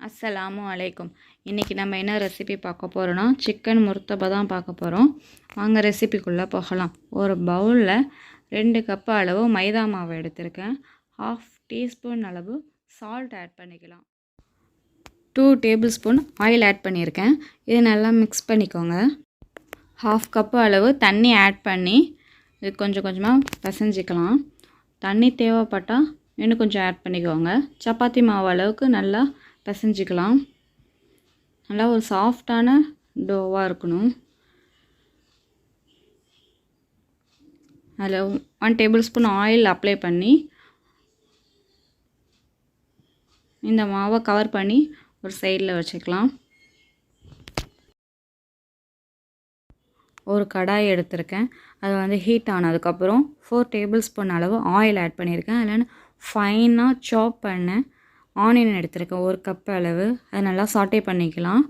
அஸ்ஸலாமு அலைக்கும். இன்றைக்கி நம்ம என்ன ரெசிபி பார்க்க போகிறோன்னா சிக்கன் முர்த்தபா தான் பார்க்க போகிறோம். வாங்க ரெசிபிக்குள்ளே போகலாம். ஒரு பவுலில் 2 கப்பு அளவு மைதா மாவு எடுத்திருக்கேன். 1/2 டீஸ்பூன் அளவு சால்ட் ஆட் பண்ணிக்கலாம். 2 டேபிள் ஸ்பூன் ஆயில் ஆட் பண்ணியிருக்கேன். இது நல்லா மிக்ஸ் பண்ணிக்கோங்க. 1/2 கப்பு அளவு தண்ணி ஆட் பண்ணி இது கொஞ்சம் கொஞ்சமாக பிசைஞ்சிக்கலாம். தண்ணி தேவைப்பட்டால் இன்னும் கொஞ்சம் ஆட் பண்ணிக்கோங்க. சப்பாத்தி மாவு அளவுக்கு நல்லா பிசைஞ்சிக்கலாம். நல்லா ஒரு சாஃப்டான டோவாக இருக்கணும். அதில் 1 டேபிள் ஸ்பூன் ஆயில் அப்ளை பண்ணி இந்த மாவை கவர் பண்ணி ஒரு சைடில் வச்சுக்கலாம். ஒரு கடாய் எடுத்திருக்கேன். அது ஹீட் ஆனதுக்கப்புறம் 4 டேபிள் ஸ்பூன் அளவு ஆயில் ஆட் பண்ணியிருக்கேன். அதில் ஃபைனாக சாப் பண்ண ஆனியன் எடுத்திருக்கேன். 1 கப் அளவு. அதை நல்லா சாட்டே பண்ணிக்கலாம்.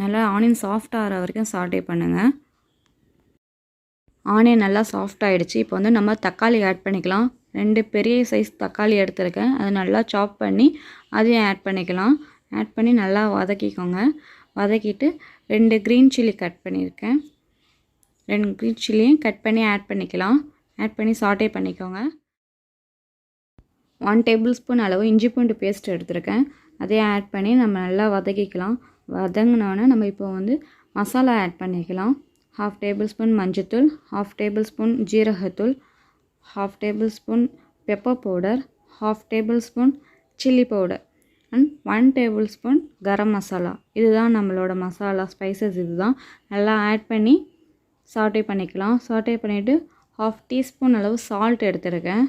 நல்லா ஆனியன் சாஃப்ட் ஆகிற வரைக்கும் சாட்டே பண்ணுங்கள். ஆனியன் நல்லா சாஃப்ட் ஆகிடுச்சு. இப்போ நம்ம தக்காளி ஆட் பண்ணிக்கலாம். 2 பெரிய சைஸ் தக்காளி எடுத்திருக்கேன். அதை நல்லா சாப் பண்ணி அதையும் ஆட் பண்ணிக்கலாம். ஆட் பண்ணி நல்லா வதக்கிக்கோங்க. வதக்கிட்டு 2 க்ரீன் சில்லி கட் பண்ணியிருக்கேன். 2 க்ரீன் சில்லியும் கட் பண்ணி ஆட் பண்ணிக்கலாம். ஆட் பண்ணி சாட்டே பண்ணிக்கோங்க. 1 டேபிள் ஸ்பூன் அளவு இஞ்சி பூண்டு பேஸ்ட் எடுத்திருக்கேன். அதையும் ஆட் பண்ணி நம்ம நல்லா வதக்கிக்கலாம். வதங்கினோன்னே நம்ம இப்போ மசாலா ஆட் பண்ணிக்கலாம். 1/2 டேபிள் ஸ்பூன் மஞ்சத்தூள், 1/2 டேபிள் ஸ்பூன் ஜீரகத்தூள், 1/2 tablespoon pepper powder, 1/2 tablespoon chilli powder and 1 tablespoon garam masala. இதுதான் நம்மளோட மசாலா ஸ்பைசஸ். இதுதான் நல்லா ஆட் பண்ணி சாட்டே பண்ணிக்கலாம். சாட்டே பண்ணிவிட்டு 1/2 டீஸ்பூன் அளவு சால்ட் எடுத்துருக்கேன்.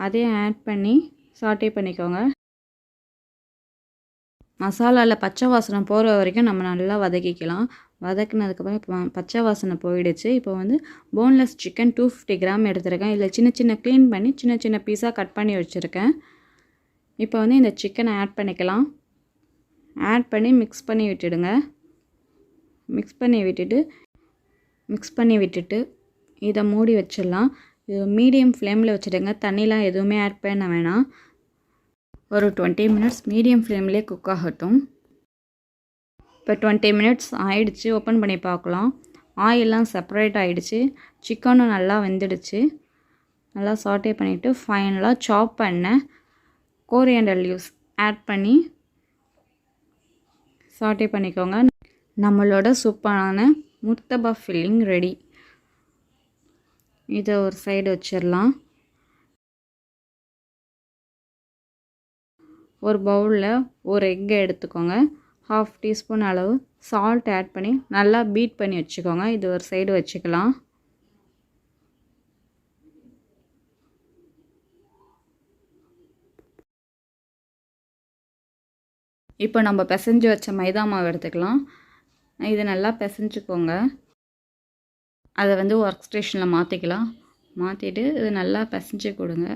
அதையும் ஆட் பண்ணி சாட்டே பண்ணிக்கோங்க. மசாலாவில் பச்சை வாசனை போகிற வரைக்கும் நம்ம நல்லா வதக்கிக்கலாம். வதக்கினதுக்கப்புறம் இப்போ பச்சை வாசனை போயிடுச்சு. இப்போ போன்லெஸ் சிக்கன் 250 கிராம் எடுத்துருக்கேன். இதில் சின்ன சின்ன க்ளீன் பண்ணி சின்ன சின்ன பீஸாக கட் பண்ணி வச்சுருக்கேன். இப்போ இந்த சிக்கனை ஆட் பண்ணிக்கலாம். ஆட் பண்ணி மிக்ஸ் பண்ணி விட்டுடுங்க. மிக்ஸ் பண்ணி விட்டுட்டு இதை மூடி வச்சிடலாம். இது மீடியம் ஃப்ளேமில் வச்சுடுங்க. தண்ணிலாம் எதுவுமே ஆட் பண்ண வேணாம். ஒரு 20 மினிட்ஸ் மீடியம் ஃப்ளேம்லேயே குக் ஆகட்டும். இப்போ 20 மினிட்ஸ் ஆயிடுச்சு. ஓப்பன் பண்ணி பார்க்கலாம். ஆயிலெலாம் செப்பரேட் ஆகிடுச்சு. சிக்கனும் நல்லா வெந்துடுச்சு. நல்லா சாட்டே பண்ணிவிட்டு ஃபைனலாக சாப் பண்ண கோரியண்டர் லீவ்ஸ் ஆட் பண்ணி சாட்டே பண்ணிக்கோங்க. நம்மளோட சூப்பரான முர்த்தபா ஃபில்லிங் ரெடி. இதை ஒரு சைடு வச்சிடலாம். ஒரு பவுலில் ஒரு எக்கை எடுத்துக்கோங்க. 1/2 டீஸ்பூன் அளவு சால்ட் ஆட் பண்ணி நல்லா பீட் பண்ணி வச்சுக்கோங்க. இது ஒரு சைடு வச்சுக்கலாம். இப்போ நம்ம பிசைஞ்சு வச்ச மைதா மாவு எடுத்துக்கலாம். இதை நல்லா பிசைஞ்சுக்கோங்க. அதை ஒர்க் ஸ்டேஷனில் மாற்றிக்கலாம். மாற்றிட்டு இது நல்லா பிசைஞ்சு கொடுங்க.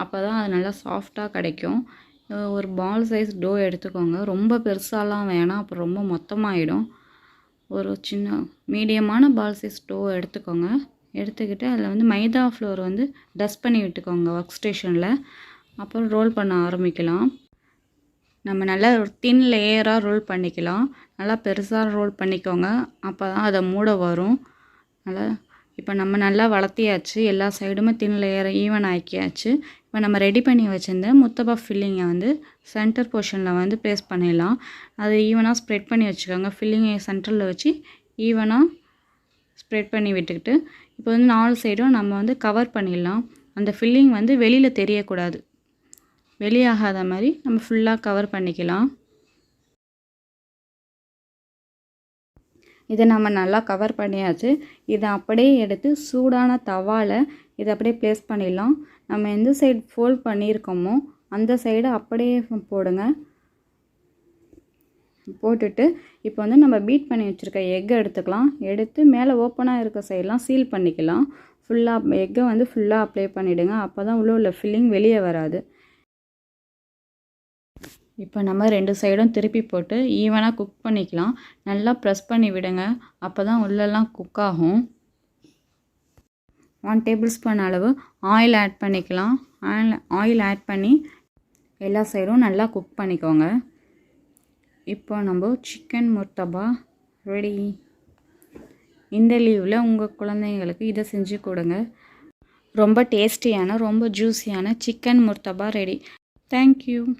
அப்போ தான் அது நல்லா சாஃப்டாக கிடைக்கும். ஒரு பால் சைஸ் டோ எடுத்துக்கோங்க. ரொம்ப பெருசாலாம் வேணாம், அப்புறம் ரொம்ப மொத்தமாகிடும். ஒரு சின்ன மீடியமான பால் சைஸ் டோ எடுத்துக்கோங்க. எடுத்துக்கிட்டு அதில் மைதா ஃப்ளோர் டஸ்ட் பண்ணி விட்டுக்கோங்க ஒர்க் ஸ்டேஷனில். அப்புறம் ரோல் பண்ண ஆரம்பிக்கலாம். நம்ம நல்லா ஒரு தின் லேயராக ரோல் பண்ணிக்கலாம். நல்லா பெருசாக ரோல் பண்ணிக்கோங்க. அப்போ தான் அதை மூட வரும். நல்லா இப்போ நம்ம நல்லா வளர்த்தியாச்சு. எல்லா சைடுமே தின் லேயரை ஈவன் ஆக்கியாச்சு. இப்போ நம்ம ரெடி பண்ணி வச்சுருந்த முர்த்தபா ஃபில்லிங்கை சென்டர் போர்ஷனில் ப்ளேஸ் பண்ணிடலாம். அது ஈவனாக ஸ்ப்ரெட் பண்ணி வச்சுக்கோங்க. ஃபில்லிங்கை சென்டரில் வச்சு ஈவனாக ஸ்ப்ரெட் பண்ணி விட்டுக்கிட்டு இப்போ 4 சைடும் நம்ம கவர் பண்ணிடலாம். அந்த ஃபில்லிங் வெளியில் தெரியக்கூடாது. வெளியாகாத மாதிரி நம்ம ஃபுல்லாக கவர் பண்ணிக்கலாம். இதை நம்ம நல்லா கவர் பண்ணியாச்சு. இதை அப்படியே எடுத்து சூடான தவாவில் இதை அப்படியே ப்ளேஸ் பண்ணிடலாம். நம்ம எந்த சைடு ஃபோல்ட் பண்ணியிருக்கோமோ அந்த சைடு அப்படியே போடுங்க. போட்டுட்டு இப்போ நம்ம பீட் பண்ணி வச்சுருக்க எக்கை எடுத்துக்கலாம். எடுத்து மேலே ஓப்பனாக இருக்க சைடெலாம் சீல் பண்ணிக்கலாம். ஃபுல்லாக எக்கை ஃபுல்லாக அப்ளை பண்ணிவிடுங்க. அப்போ தான் உள்ள ஃபில்லிங் வெளியே வராது. இப்போ நம்ம 2 சைடும் திருப்பி போட்டு ஈவனாக குக் பண்ணிக்கலாம். நல்லா ப்ரெஸ் பண்ணி விடுங்க. அப்போ தான் உள்ளெல்லாம் குக் ஆகும். 1 டேபிள் ஸ்பூன் அளவு ஆயில் ஆட் பண்ணிக்கலாம். ஆயில் ஆட் பண்ணி எல்லா சைடும் நல்லா குக் பண்ணிக்கோங்க. இப்போ நம்ம சிக்கன் முர்த்தபா ரெடி. இந்த லீவில் உங்கள் குழந்தைங்களுக்கு இதை செஞ்சு கொடுங்க. ரொம்ப டேஸ்டியான ரொம்ப ஜூஸியான சிக்கன் முர்த்தபா ரெடி. தேங்க்யூ.